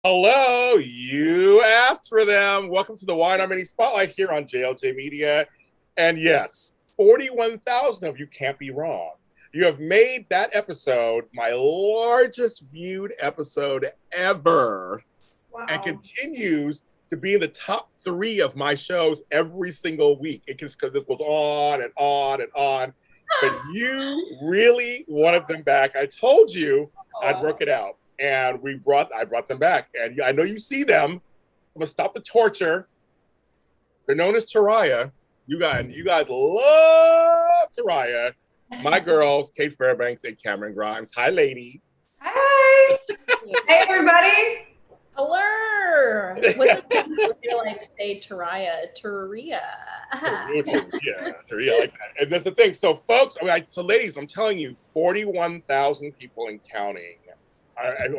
Hello, you asked for them. Welcome to the Why Not Mini Spotlight here on JLJ Media. And yes, 41,000 of you can't be wrong. You have made that episode my largest viewed episode ever and Wow. continues to be in the top three of my shows every single week. It just because this goes on and on and on. But you really wanted them back. I told you I'd work it out. And I brought them back. And I know you see them. I'm gonna stop the torture. They're known as Teriah. You guys love Teriah. My girls, Cait Fairbanks and Camryn Grimes. Hi, ladies. Hi. Hey, everybody. Hello. What's it feel like say Teriah? Teriah. Teriah, like that. And that's the thing. So, folks, so ladies, I'm telling you, 41,000 people and counting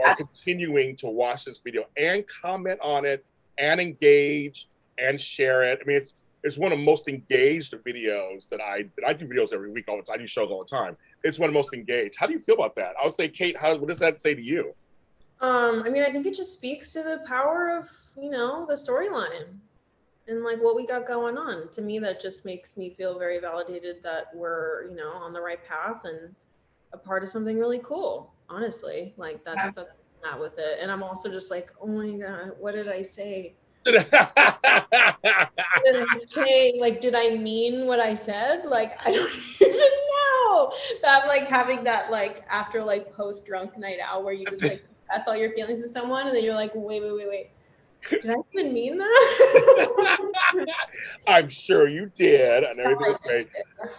are continuing to watch this video and comment on it and engage and share it. I mean, it's one of the most engaged videos that I do videos every week. I do shows all the time. It's one of the most engaged. How do you feel about that? I would say, Cait, what does that say to you? I mean, I think it just speaks to the power of, the storyline and like what we got going on. To me, that just makes me feel very validated that we're, on the right path and a part of something really cool. Honestly, like that's not with it. And I'm also just like, oh my God, what did I say? What did I say? Like, did I mean what I said? Like, I don't even know. That I'm like having that like after like post drunk night out where you just like confess all your feelings to someone and then you're like, wait. Did I even mean that? I'm sure you did, and everything was great.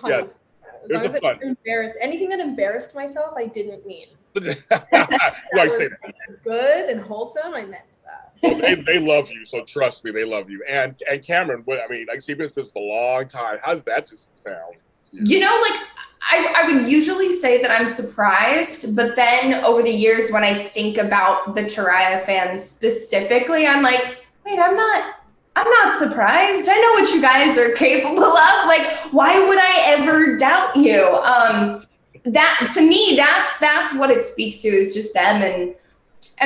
Yes. As long as I didn't embarrass anything that embarrassed myself, I didn't mean. Why say that? Good and wholesome, I meant that. Well, they love you, so trust me, they love you. And Camryn, I mean, like, see, this is a long time. How does that just sound? I would usually say that I'm surprised, but then over the years, when I think about the Teriah fans specifically, I'm like, wait, I'm not surprised. I know what you guys are capable of. Like, why would I ever doubt you? That to me, that's what it speaks to, is just them and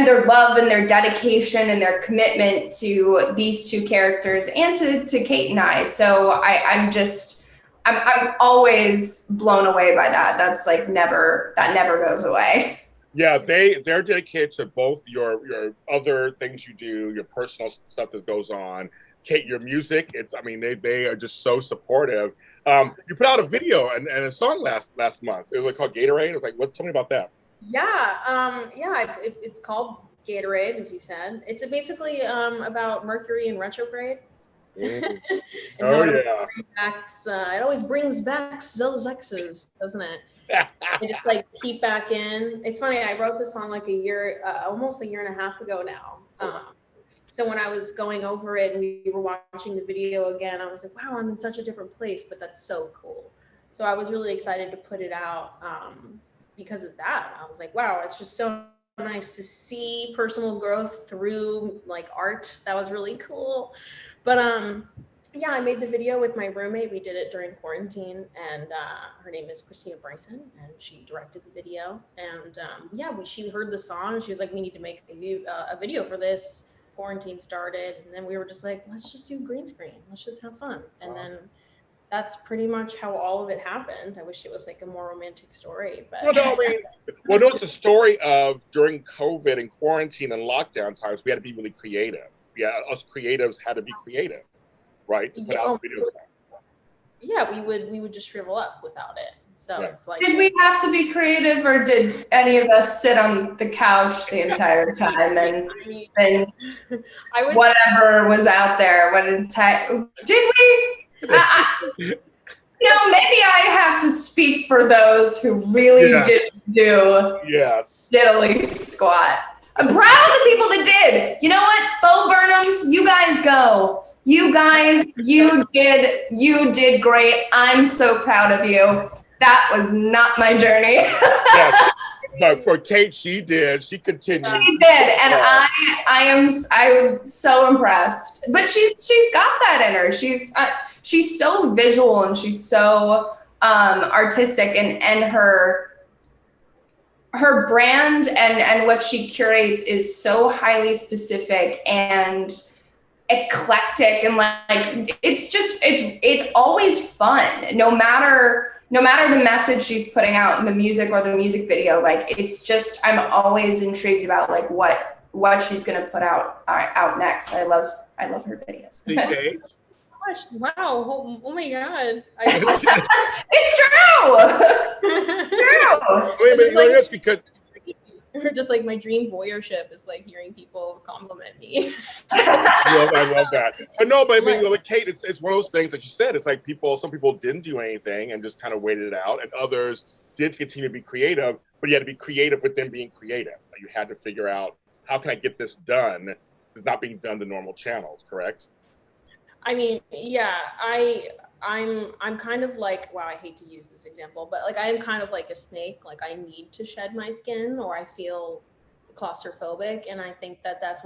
their love and their dedication and their commitment to these two characters and to Cait and I. So I'm always blown away by that. That's like never goes away. Yeah, they're dedicated to both your other things you do, your personal stuff that goes on. Cait, your music. They are just so supportive. You put out a video and a song last month. It was called Gatorade. It was like, tell me about that. Yeah, it's called Gatorade, as you said. It's basically about Mercury in retrograde. Mm. Oh yeah. It always brings back those exes, doesn't it? And just like peep back in. It's funny. I wrote this song like almost a year and a half ago now. So when I was going over it and we were watching the video again, I was like, wow, I'm in such a different place, but that's so cool. So I was really excited to put it out because of that. I was like, wow, it's just so nice to see personal growth through like art. That was really cool. But yeah, I made the video with my roommate. We did it during quarantine, and her name is Christina Bryson, and she directed the video. And she heard the song, and she was like, "We need to make a video for this." Quarantine started, and then we were just like, "Let's just do green screen. Let's just have fun." And then that's pretty much how all of it happened. I wish it was like a more romantic story, but no, it's a story of during COVID and quarantine and lockdown times, we had to be really creative. Yeah, us creatives had to be creative, right? To put out videos. Yeah, we would just shrivel up whatout it. So it's like, did we have to be creative, or did any of us sit on the couch the entire time and whatever was out there? Did we? Maybe I have to speak for those who really didn't do diddly squat. I'm proud of the people that did. You know what? Bo Burnhams, you guys go. You guys, you did great. I'm so proud of you. That was not my journey. Yes. But for Cait, she did. She continued. She did, and I'm so impressed. But she's got that in her. She's so visual and she's so artistic, and her her brand and what she curates is so highly specific and eclectic, and like it's always fun, no matter the message she's putting out in the music or the music video. Like, it's just, I'm always intrigued about like what she's gonna put out next. I love her videos. Gosh, wow. Oh my God. It's true. It's true. It's because just like my dream voyeurship is like hearing people compliment me. I love that. But no, but I mean, like Cait, it's one of those things that you said. It's like some people didn't do anything and just kind of waited it out, and others did continue to be creative, but you had to be creative with them being creative. You had to figure out, how can I get this done? It's not being done the normal channels, correct? I mean, yeah, I'm kind of like, wow, I hate to use this example, but like I am kind of like a snake. Like, I need to shed my skin or I feel claustrophobic, and I think that that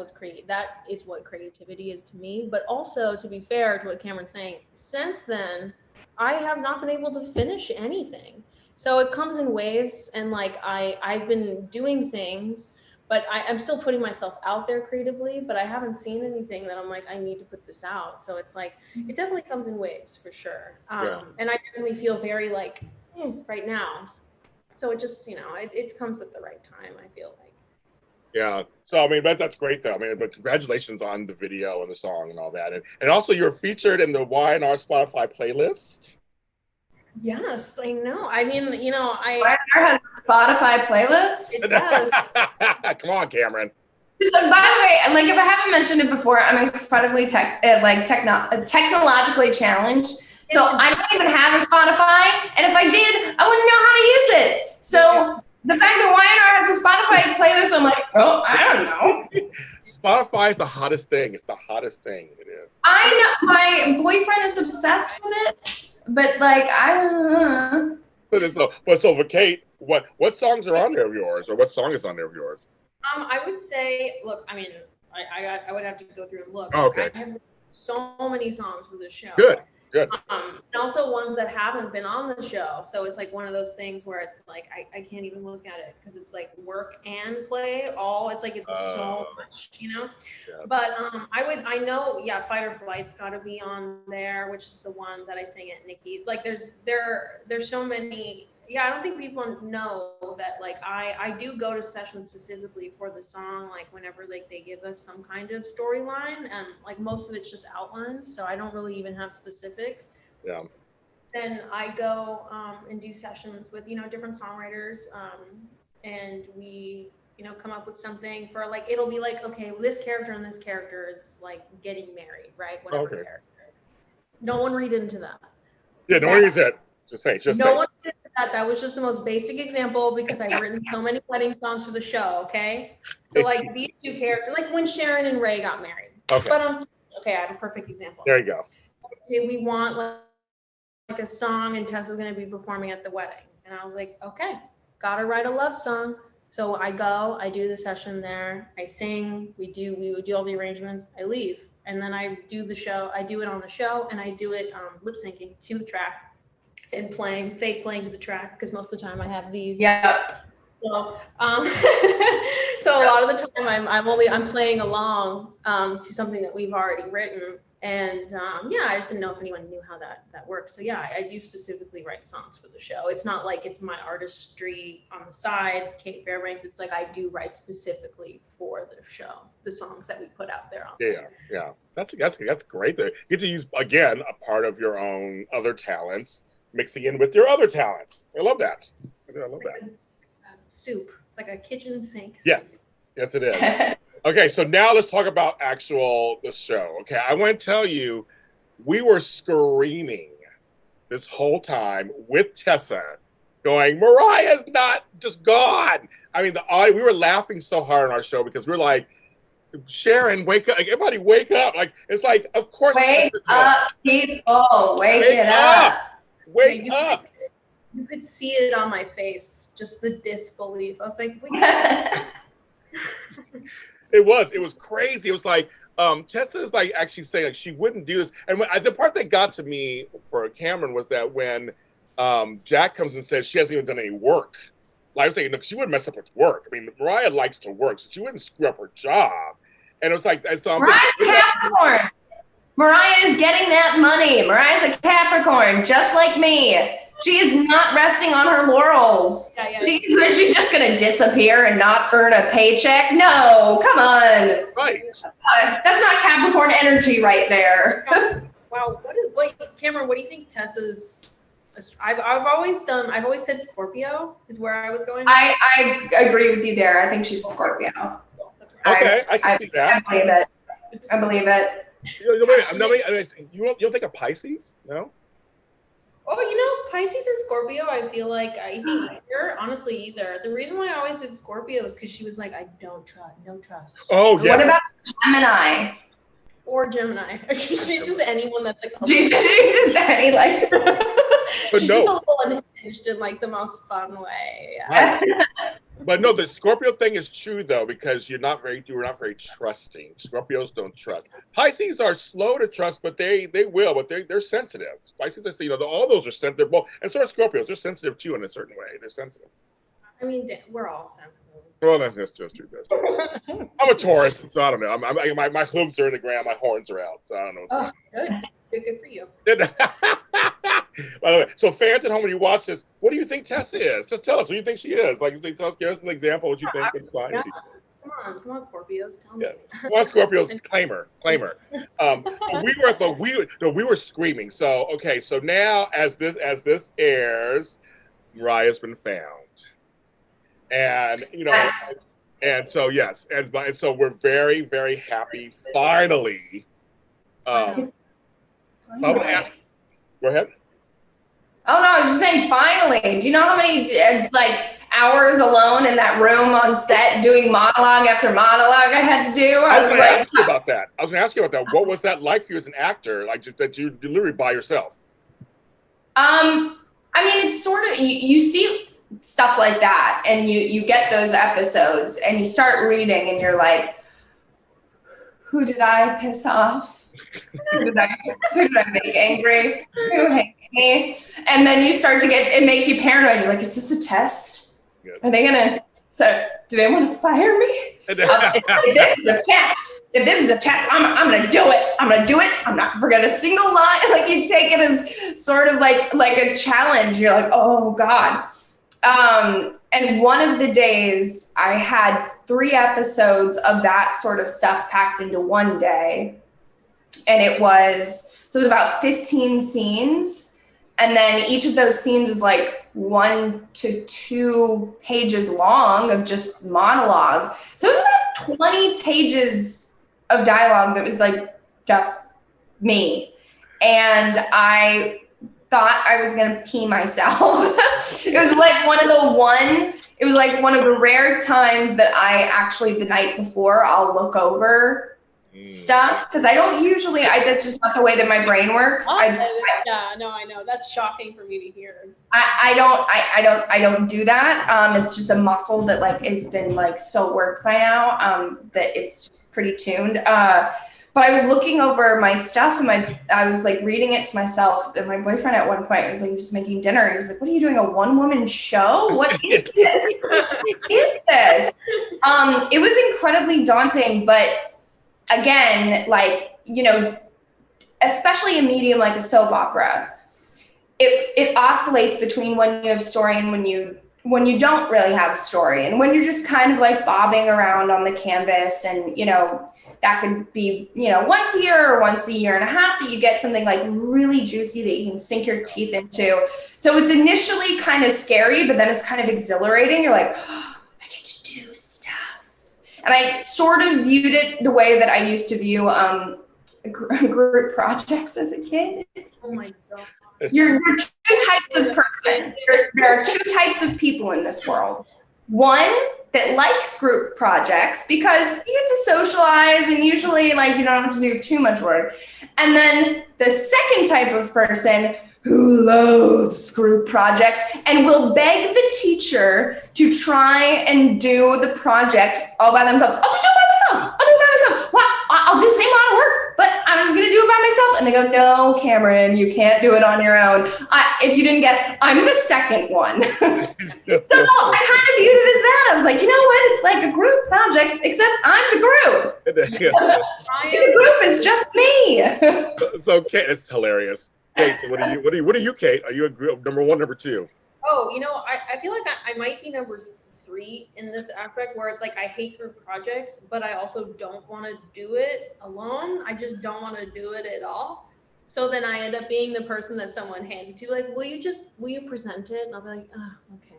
is what creativity is to me. But also, to be fair to what Camryn's saying, since then I have not been able to finish anything. So it comes in waves, and like I've been doing things, but I'm still putting myself out there creatively, but I haven't seen anything that I'm like, I need to put this out. So it's like, it definitely comes in waves for sure. And I definitely feel very like, right now. So it just, it comes at the right time, I feel like. Yeah. So, I mean, that's great though. I mean, but congratulations on the video and the song and all that. And also you're featured in the Y&R Spotify playlist. Yes, I know. I mean, Y&R has a Spotify playlist? It does. Come on, Camryn. So, by the way, like, if I haven't mentioned it before, I'm incredibly technologically challenged. So I don't even have a Spotify, and if I did, I wouldn't know how to use it. So the fact that Y&R has a Spotify playlist, I'm like, oh, I don't know. Spotify is the hottest thing. It's the hottest thing. It is. I know. My boyfriend is obsessed with it, but like, I don't know. So for Cait, what songs are on there of yours, or what song is on there of yours? I would say, look, I mean, I would have to go through and look. Oh, okay. I have so many songs for this show. Good. And also ones that haven't been on the show. So it's like one of those things where it's like, I can't even look at it because it's like work and play all. It's like, it's so much, Yes. But I know, Fight or Flight's got to be on there, which is the one that I sing at Nikki's. Like there's so many. Yeah, I don't think people know that, like, I do go to sessions specifically for the song, like whenever like they give us some kind of storyline, and like most of it's just outlines, so I don't really even have specifics. Yeah. Then I go and do sessions with different songwriters, and we come up with something for, like, it'll be like, okay, well, this character and this character is like getting married, right? Whatever character. No one read into that. Yeah, no one reads that. Just say. No one did that. That was just the most basic example because I've written so many wedding songs for the show. Okay, so like these two characters, like when Sharon and Ray got married. Okay. But okay, I have a perfect example. There you go. Okay, we want like a song, and Tessa's going to be performing at the wedding, and I was like, okay, gotta write a love song. So I go, I do the session there, I sing, we would do all the arrangements, I leave, and then I do the show. I do it on the show, and I do it lip syncing to the track. And fake playing to the track, because most of the time I have these. Yeah. So, so a lot of the time I'm playing along to something that we've already written, and I just didn't know if anyone knew how that works. So I do specifically write songs for the show. It's not like it's my artistry on the side, Cait Fairbanks. It's like I do write specifically for the show, the songs that we put out there. Yeah. That's great. You get to use, again, a part of your own other talents, mixing in with your other talents. I love that. I love that. Soup. It's like a kitchen sink. Yes, it is. Okay, so now let's talk about the show. Okay, I want to tell you, we were screaming this whole time with Tessa, going, Mariah's not just gone. I mean, we were laughing so hard on our show because we're like, Sharon, wake up! Like, everybody, wake up! Like, it's like, of course, wake up, people, wake it up. Wake up! You could see it on my face, just the disbelief. I was like, wait. It was crazy. It was like, Tessa is like actually saying like she wouldn't do this. And the part that got to me for Camryn was that when Jack comes and says she hasn't even done any work, like I was saying, she wouldn't mess up with work. I mean, Mariah likes to work, so she wouldn't screw up her job. And it was like, and so I'm Mariah's Capricorn. Mariah is getting that money. Mariah's a Capricorn, just like me. She is not resting on her laurels. She's just going to disappear and not earn a paycheck. No, come on. Right. That's not Capricorn energy right there. Wow. Camryn, what do you think Tessa's? I've always said Scorpio is where I was going. I agree with you there. I think she's a Scorpio. Okay, I can see that. I believe it. You don't think of Pisces? No? Oh, Pisces and Scorpio, I feel like honestly either. The reason why I always did Scorpio is because she was like, I don't trust, no trust. Oh, yeah. What about Gemini? Or Gemini. She's just anyone that's like. She's just any like. She's just a little unhinged in like the most fun way. Right. But no, the Scorpio thing is true though, because you're not very trusting. Scorpios don't trust. Pisces are slow to trust, but they will, but they're sensitive. Pisces are, all those are sensitive. And so are Scorpios. They're sensitive too in a certain way. They're sensitive. I mean, we're all sensitive. Well, that's just true. That's true. I'm a Taurus, so I don't know. My hooves are in the ground, my horns are out. So I don't know what's going on. Good for you. By the way, so fans at home, when you watch this, what do you think Tessa is? Just tell us who you think she is. Like, give us an example of what you think. Come on, Scorpios, tell me. Come on, Scorpios, claimer. We were screaming. So now as this airs, Mariah's been found, and yes. and so yes, and so we're very, very happy. Finally. Go ahead. Oh no, I was just saying finally. Do you know how many hours alone in that room on set doing monologue after monologue I had to do? I was going to ask you about that. What was that like for you as an actor? Like that you literally by yourself? I mean, it's sort of you see stuff like that, and you get those episodes, and you start reading, and you're like, who did I piss off? Who did I make angry? Who hates me? And then you start to it makes you paranoid. You're like, is this a test? Yes. Are they do they want to fire me? If this is a test, I'm going to do it. I'm going to do it. I'm not going to forget a single line. Like you take it as sort of like a challenge. You're like, oh God. And one of the days I had 3 episodes of that sort of stuff packed into one day. And it was about 15 scenes. And then each of those scenes is like 1 to 2 pages long of just monologue. So it was about 20 pages of dialogue that was like just me. And I thought I was going to pee myself. It was like one of the rare times that I actually, the night before, I'll look over stuff because I don't usually. That's just not the way that my brain works. I know that's shocking for me to hear. I don't do that. It's just a muscle that has been so worked by now that it's just pretty tuned. But I was looking over my stuff and I was reading it to myself. And my boyfriend at one point was he was making dinner. And he was like, "What are you doing? A one-woman show? What is this? What is this?" It was incredibly daunting, but again, especially a medium like a soap opera, it oscillates between when you have story and when you don't really have a story, and when you're just kind of bobbing around on the canvas, and that could be once a year or once a year and a half that you get something really juicy that you can sink your teeth into. So it's initially kind of scary, but then it's kind of exhilarating. You're like, oh, I get to do stuff. And I sort of viewed it the way that I used to view group projects as a kid. Oh my God. You're 2 types of person. There are 2 types of people in this world. One that likes group projects because you get to socialize and usually you don't have to do too much work. And then the second type of person who loathes group projects and will beg the teacher to try and do the project all by themselves. I'll just do it by myself. I'll do the same amount of work, but I'm just going to do it by myself? And they go, no, Camryn, you can't do it on your own. If you didn't guess, I'm the second one. So I kind of viewed it as that. I was like, you know what? It's like a group project, except I'm the group. The group is just me. So Cait, it's hilarious. Cait, what are you, Cait? Are you a group number one, number two? Oh, I feel like I might be number 3 in this aspect where it's like I hate group projects, but I also don't want to do it alone. I just don't want to do it at all. So then I end up being the person that someone hands it to, like, will you present it? And I'll be like, oh, okay.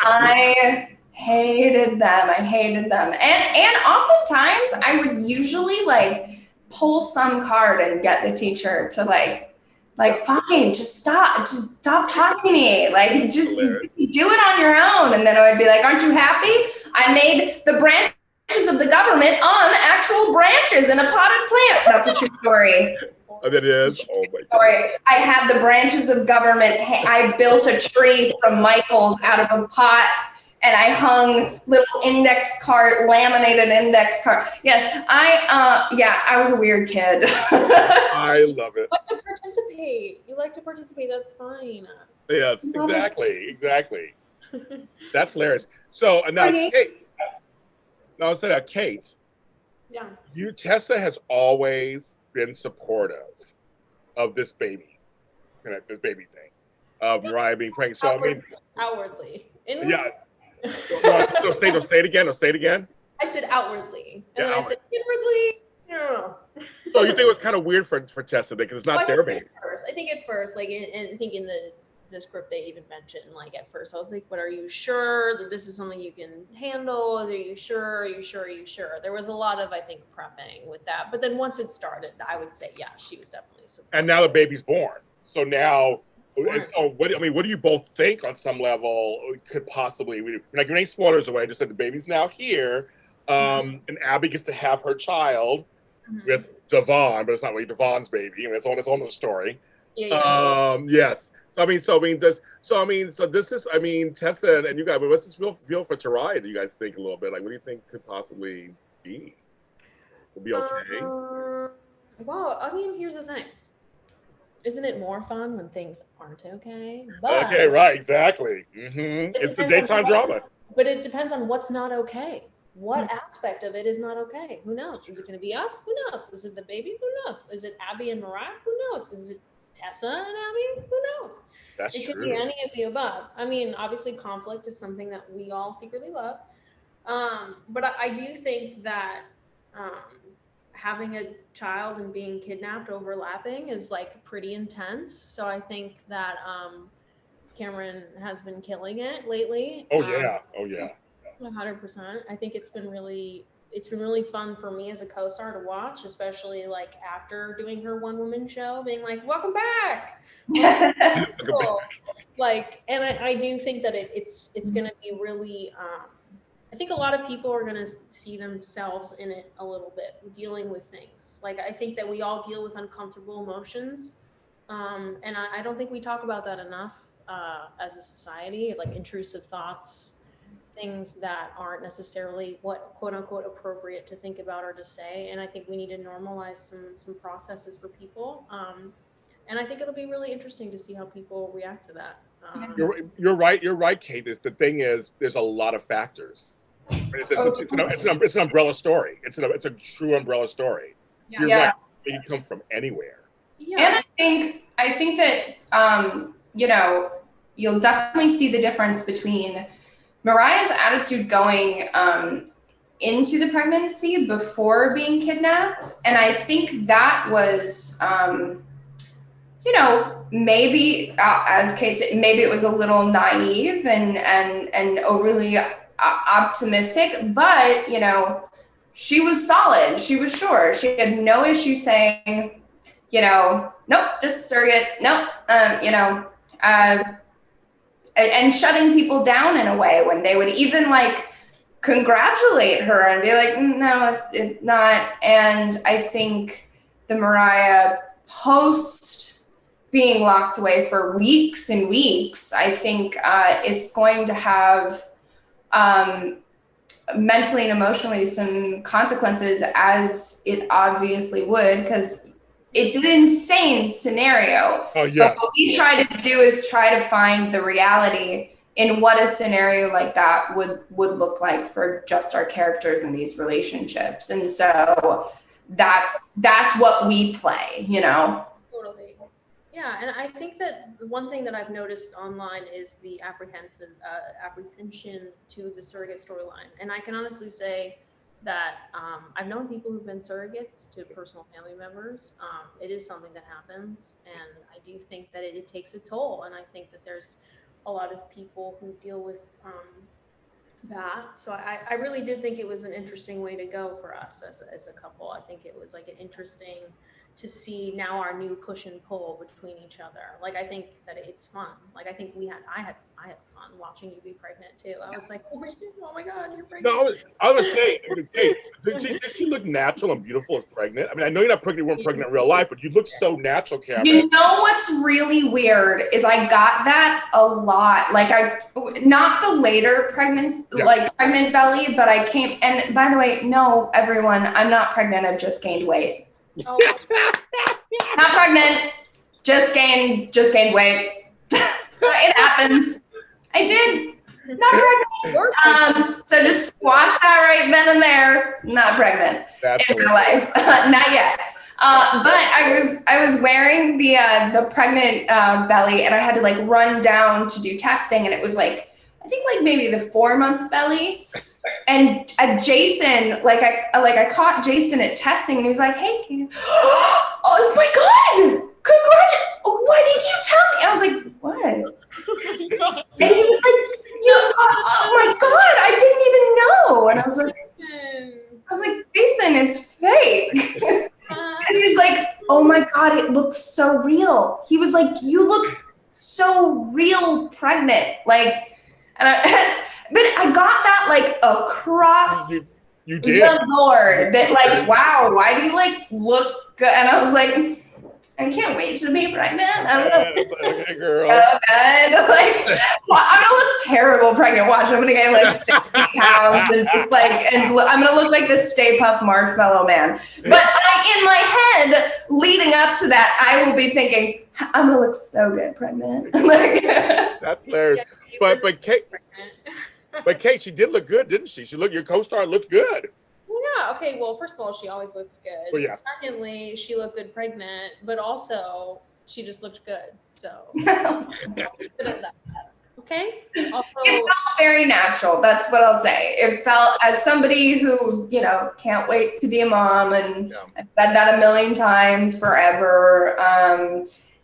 I hated them. And oftentimes I would usually like pull some card and get the teacher to like fine, just stop talking to me. Like, just do it on your own. And then I would be like, aren't you happy? I made the branches of the government on actual branches in a potted plant. That's a true story. Oh, that is? Oh my God. I had the branches of government. I built a tree from Michael's out of a pot. And I hung little laminated index card. Yes, I was a weird kid. I love it. You like to participate. You like to participate. That's fine. Yes, exactly. That's hilarious. So now, Cait. Now I said, Cait. Yeah. Tessa has always been supportive of this baby, this baby thing, of Mariah being pregnant. So outwardly. Yeah. No, say it again. I said outwardly. And then I said inwardly. No. So you think it was kind of weird for Tessa because it's not their baby? I think at first, like, and I think in the script they even mentioned, like, at first I was like, but are you sure that this is something you can handle? Are you sure? There was a lot of, I think, prepping with that. But then once it started, I would say, yeah, she was definitely supportive. And now the baby's born. So now... And so, what do you both think on some level could possibly? We're not giving any spoilers away. Just said the baby's now here, and Abby gets to have her child with Devon, but it's not really Devon's baby. I mean, it's on its own story. Yeah. Yes. So this is. I mean, Tessa and you guys. But what's this feel for Teriah? Do you guys think a little bit? Like, what do you think could possibly be? Will be okay. Well, I mean, here's the thing. Isn't it more fun when things aren't okay? But okay, right, exactly. It's the daytime drama. But it depends on what's not okay. What aspect of it is not okay? Who knows? Is it going to be us? Who knows? Is it the baby? Who knows? Is it Abby and Mariah? Who knows? Is it Tessa and Abby? Who knows? That's it could be any of the above. I mean, obviously conflict is something that we all secretly love. But I do think that having a child and being kidnapped overlapping is like pretty intense. So I think that Camryn has been killing it lately. Oh yeah. 100%. I think it's been really fun for me as a co-star to watch, especially like after doing her one-woman show, being like, welcome back. Cool. Like, and I do think that it's going to be really I think a lot of people are going to see themselves in it a little bit, dealing with things. Like, I think that we all deal with uncomfortable emotions. And I don't think we talk about that enough as a society, like intrusive thoughts, things that aren't necessarily what quote unquote appropriate to think about or to say. And I think we need to normalize some processes for people. And I think it'll be really interesting to see how people react to that. You're right, Cait. The thing is, there's a lot of factors. It's an umbrella story. It's a true umbrella story. You're right. It can come from anywhere. Yeah. And I think that you'll definitely see the difference between Mariah's attitude going into the pregnancy before being kidnapped, and I think that was maybe as Cait said, maybe it was a little naive and overly optimistic, but she was solid. She was sure. She had no issue saying, nope, just surrogate, nope, and shutting people down in a way when they would even like congratulate her and be like, no, it's not. And I think the Mariah post being locked away for weeks and weeks, I think it's going to have mentally and emotionally some consequences, as it obviously would, because it's an insane scenario. Oh, yes. But what we try to do is try to find the reality in what a scenario like that would look like for just our characters in these relationships. And so that's what we play, you know? Totally. Yeah, and I think that one thing that I've noticed online is the apprehension to the surrogate storyline. And I can honestly say that I've known people who've been surrogates to personal family members. It is something that happens, and I do think that it takes a toll. And I think that there's a lot of people who deal with that. So I really did think it was an interesting way to go for us as a couple. I think it was like an interesting to see now our new push and pull between each other. Like, I think that it's fun. Like, I think I had fun watching you be pregnant too. I was like, oh my God, you're pregnant. No, I was saying, hey, did she look natural and beautiful as pregnant? I mean, I know you're not pregnant, you weren't pregnant in real life, but you look so natural, Camryn. You know what's really weird is I got that a lot. Like, not the later pregnancy, like pregnant belly, but I came, and by the way, no, everyone, I'm not pregnant. I've just gained weight. Oh. Not pregnant, just gained weight. It happens. I did. Not pregnant. So just squash that right then and there. Not pregnant in real life. Not yet. But I was wearing the pregnant belly, and I had to like run down to do testing, and it was like, I think like maybe the 4-month belly. And Jason, I caught Jason at testing, and he was like, "Hey, oh my God, congratulations! Why didn't you tell me?" I was like, "What?" And he was like, "Oh my God, I didn't even know." And I was like, "Jason, it's fake." And he's like, "Oh my God, it looks so real." He was like, "You look so real pregnant." Like, and but I got that like across you did. the board that like, wow, why do you like look good? And I was like, I can't wait to be pregnant. I'm gonna look okay, girl. so good. Like, I'm gonna look terrible pregnant. Watch, I'm gonna gain like 60 pounds and just like, and I'm gonna look like this Stay Puft Marshmallow Man. But in my head, leading up to that, I will be thinking, I'm gonna look so good pregnant. Like, that's hilarious. But Cait. But Cait, she did look good, didn't she? Your co-star looked good. Well, yeah. Okay. Well, first of all, she always looks good. Well, yeah. Secondly, she looked good pregnant, but also she just looked good. So, okay. Also, it felt very natural. That's what I'll say. It felt, as somebody who, you know, can't wait to be a mom, and I've said that a million times forever.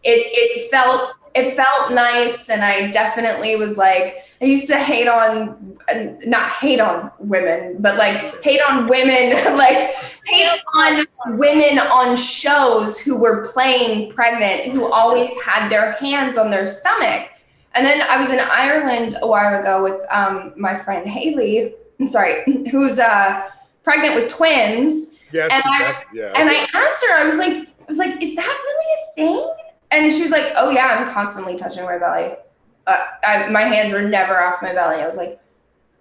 It felt nice, and I definitely was like, I used to not hate on women, but like hate on women, like hate on women on shows who were playing pregnant, who always had their hands on their stomach. And then I was in Ireland a while ago with my friend Haley, who's pregnant with twins. Yes, and I asked her, I was like, is that really a thing? And she was like, "Oh yeah, I'm constantly touching my belly. My hands are never off my belly." I was like,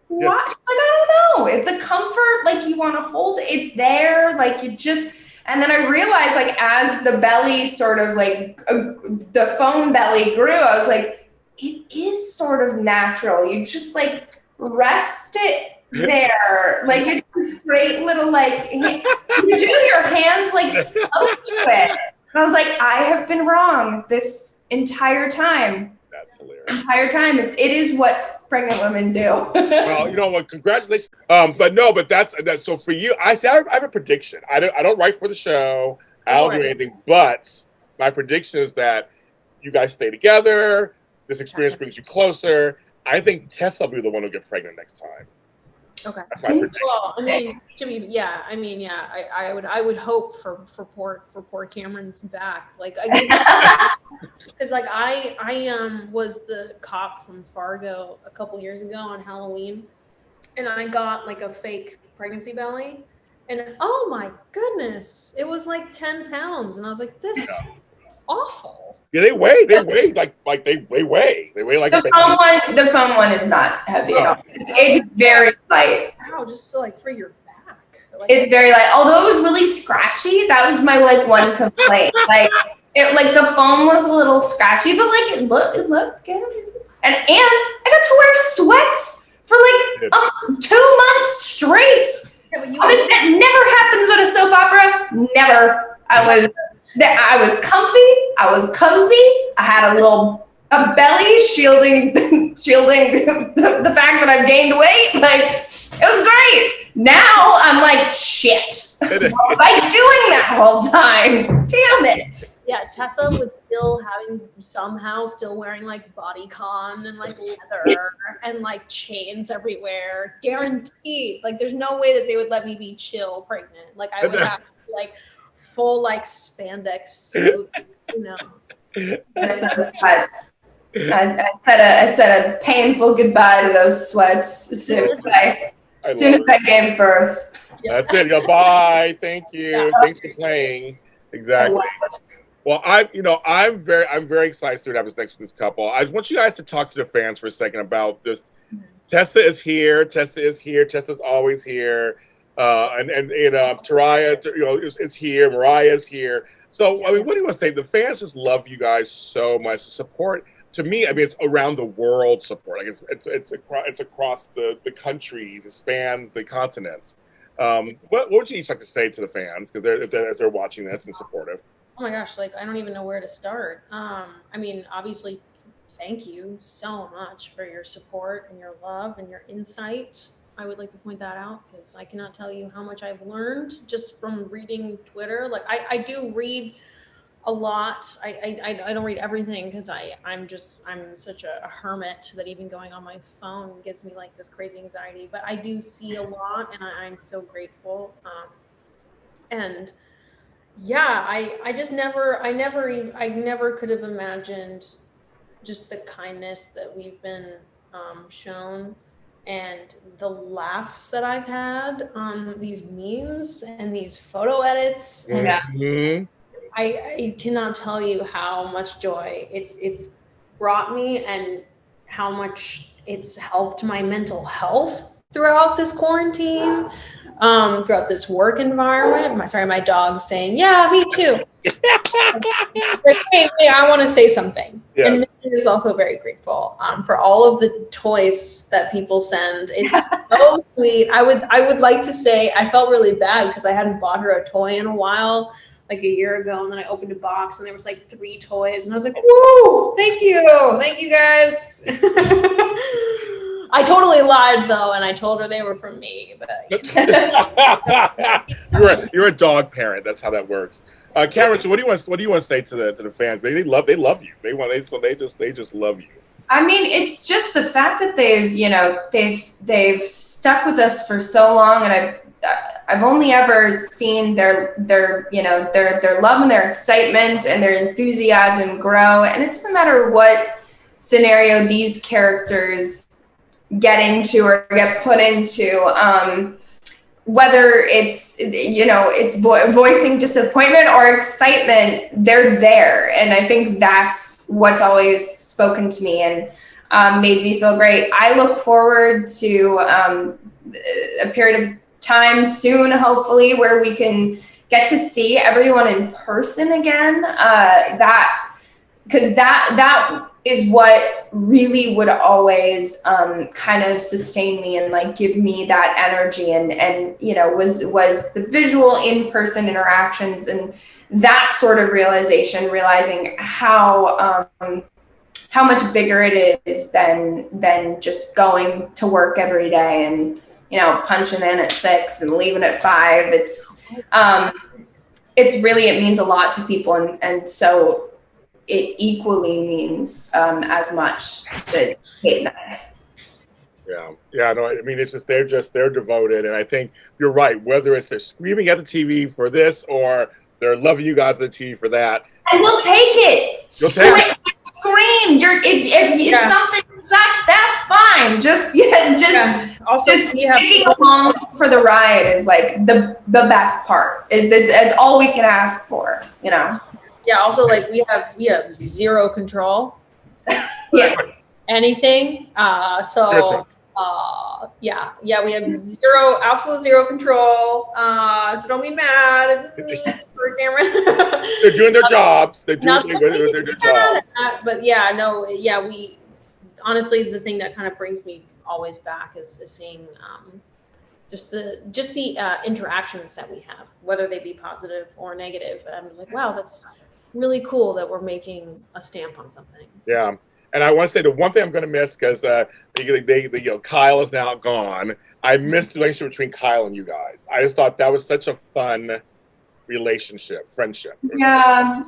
"What?" Yeah. Like, I don't know. It's a comfort. Like, you want to hold it. It's there. Like, you just. And then I realized, like, as the belly sort of like the foam belly grew, I was like, it is sort of natural. You just like rest it there. Like, it's this great little like you do your hands like up to it. And I was like, I have been wrong this entire time. That's hilarious. Entire time. It is what pregnant women do. Well, you know what? Congratulations. But that's so for you. I have a prediction. I don't write for the show. I don't do anything. But my prediction is that you guys stay together. This experience brings you closer. I think Tessa will be the one who gets pregnant next time. Okay. That's my prediction. Well, I mean, Jimmy, yeah. I mean, yeah. I would hope for poor Camryn's back. Like, because like I was the cop from Fargo a couple years ago on Halloween, and I got like a fake pregnancy belly, and oh my goodness, it was like 10 pounds, and I was like, this is awful. Yeah, they weigh like they weigh like the foam one is not heavy at all. It's very light. Wow, just so, like for your back. Like, it's very light. Although it was really scratchy, that was my like one complaint. Like the foam was a little scratchy, but like it looked good. And I got to wear sweats for like 2 months straight. Yeah, but that never happens at a soap opera. Never. I was comfy. I was cozy. I had a belly shielding the fact that I've gained weight. Like, it was great. Now I'm like, shit. What was I doing that whole time? Damn it. Yeah, Tessa was still wearing like bodycon and like leather and like chains everywhere. Guaranteed. Like, there's no way that they would let me be chill pregnant. Like, I would have like full like spandex suit, you know. Yes, those sweats. I said a painful goodbye to those sweats as soon as I gave birth. That's it. Goodbye. Thank you. Yeah. Thanks for playing. Exactly. Well, I'm very excited to have this next with this couple. I want you guys to talk to the fans for a second about this. Tessa is here. Tessa's always here. And Teriah, is here. Mariah is here. So, I mean, what do you want to say? The fans just love you guys so much. The support, to me, I mean, it's around the world support. Like it's across the countries. It spans the continents. What would you each like to say to the fans, because they're watching this and supportive? Oh my gosh, like I don't even know where to start. I mean, obviously, thank you so much for your support and your love and your insight. I would like to point that out because I cannot tell you how much I've learned just from reading Twitter. Like I do read a lot. I don't read everything because I'm such a hermit that even going on my phone gives me like this crazy anxiety. But I do see a lot, and I'm so grateful. And yeah, I never could have imagined just the kindness that we've been shown, and the laughs that I've had on these memes and these photo edits. And mm-hmm. I cannot tell you how much joy it's brought me and how much it's helped my mental health throughout this quarantine. Throughout this work environment. My dog's saying, yeah, me too. Hey, I want to say something. Yes. And Missy is also very grateful for all of the toys that people send. It's so sweet. I would like to say I felt really bad because I hadn't bought her a toy in a while, like a year ago, and then I opened a box and there was like 3 toys, and I was like, woo, thank you guys. I totally lied though, and I told her they were from me. But you're a dog parent. That's how that works. Camryn, so what do you want to say to the fans? They love you. They just love you. I mean, it's just the fact that they've stuck with us for so long, and I've only ever seen their love and their excitement and their enthusiasm grow, and it doesn't matter what scenario these characters get into or get put into, whether it's voicing disappointment or excitement, they're there, and I think that's what's always spoken to me and made me feel great. I look forward to a period of time soon, hopefully, where we can get to see everyone in person again. Because that is what really would always kind of sustain me and like give me that energy and was the visual in-person interactions and that sort of realizing how much bigger it is than just going to work every day and punching in at 6 and leaving at 5. It means a lot to people, and so it equally means as much to Cait and I. Yeah. No, I mean, it's just they're devoted, and I think you're right. Whether it's they're screaming at the TV for this or they're loving you guys on the TV for that, and we'll take it. Scream. If something sucks, that's fine. Just taking along for the ride is like the best part. Is that it's all we can ask for, Yeah. Also, like we have zero control. Yeah. Anything. Yeah, we have absolute zero control. So don't be mad at me for Camryn. They're doing their jobs. They're doing their job. But yeah, no, yeah, we honestly, the thing that kind of brings me always back is seeing just the interactions that we have, whether they be positive or negative. I was like, wow, that's really cool that we're making a stamp on something. Yeah. And I want to say the one thing I'm going to miss, because Kyle is now gone. I missed the relationship between Kyle and you guys. I just thought that was such a fun friendship. Yeah,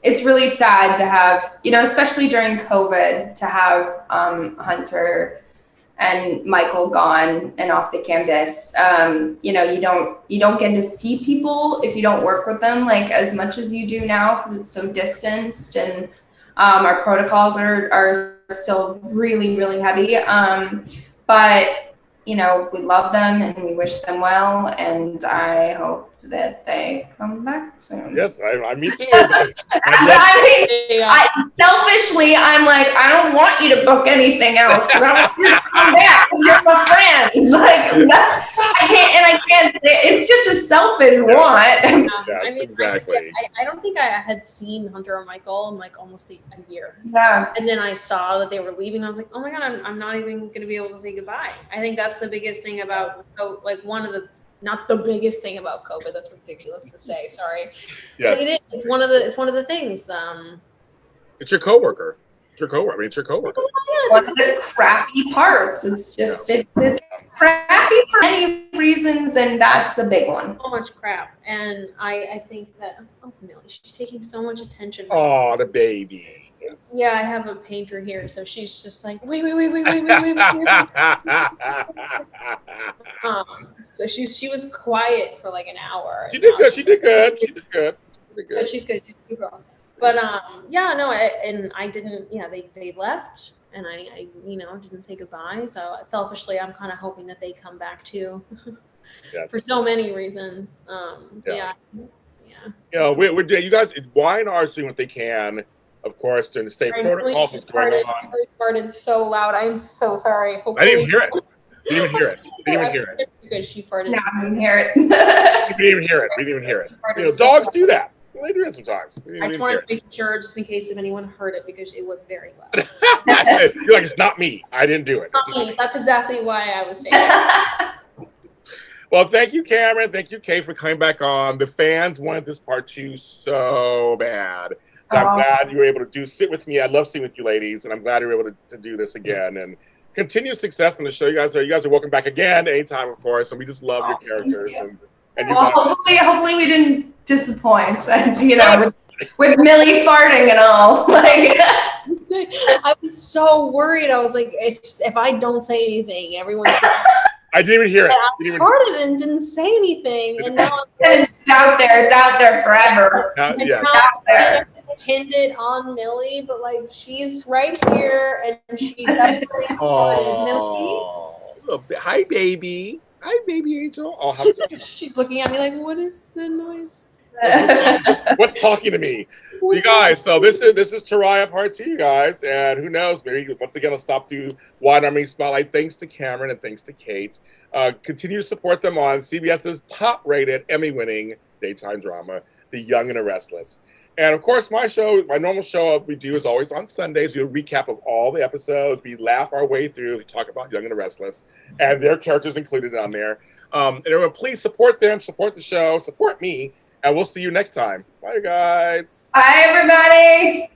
it's really sad to have, especially during COVID, to have Hunter and Michael gone and off the campus. You don't get to see people if you don't work with them like as much as you do now, because it's so distanced, and our protocols are still really, really heavy. But we love them and we wish them well, and I hope that they come back soon. Yes, me too. Selfishly, I'm like, I don't want you to book anything else. I want you to come back. You're my friends. I can't. It's just a selfish want. Yes, exactly. I don't think I had seen Hunter or Michael in like almost a year. Yeah. And then I saw that they were leaving. I was like, oh my God, I'm not even going to be able to say goodbye. I think that's the biggest thing about, not the biggest thing about COVID. That's ridiculous to say. Sorry. Yes. It is. It's one of the things. It's your coworker. It's your coworker. It's one of the crappy parts. It's just it's crappy for many reasons, and that's a big one. So much crap, and I think that Millie, she's taking so much attention. Oh, the baby. Yeah, I have a painter here, so she's just like, wait. So she was quiet for like an hour. She did good. She's good. She's good. She's a good girl. But I didn't. Yeah, they left, and I didn't say goodbye. So selfishly, I'm kind of hoping that they come back too, for so many reasons. Yeah. You guys, Y and R is doing what they can. Of course, during the safe protocol that's going on. I farted so loud. I'm so sorry. Hopefully, I didn't hear it. You didn't even hear it. Good. She farted. No, I didn't hear it. We didn't even hear it. Dogs do that. They do it sometimes. I just wanted to make sure, just in case if anyone heard it, because it was very loud. You're like, it's not me. I didn't do it. Not me. That's exactly why I was saying that. Well, thank you, Camryn. Thank you, Cait, for coming back on. The fans wanted this part 2 so bad. I'm glad you were able to sit with me. I love sitting with you ladies, and I'm glad you were able to do this again. And continued success on the show. You guys are welcome back again anytime, of course. And we just love your characters. And hopefully we didn't disappoint. And with Millie farting and all. I was so worried. I was like, if I don't say anything, everyone's I didn't even hear it. I farted and didn't say anything, and now it's out there. It's out there forever. It's out there. Pinned it on Millie, but she's right here, and she definitely farted. Millie. Hi, baby. Hi, baby angel. Oh, she's looking at me like, what is the noise? What's talking to me? You guys, so this is Teriah part 2, you guys, and who knows, maybe once again I'll stop through Wide Army Spotlight. Thanks to Camryn and thanks to Cait. Continue to support them on CBS's top-rated, Emmy-winning daytime drama, The Young and the Restless. And of course, my normal show we do is always on Sundays. We do a recap of all the episodes. We laugh our way through. We talk about Young and the Restless, and their characters included on there. And everyone, please support them, support the show, support me. And we'll see you next time. Bye, guys. Bye, everybody.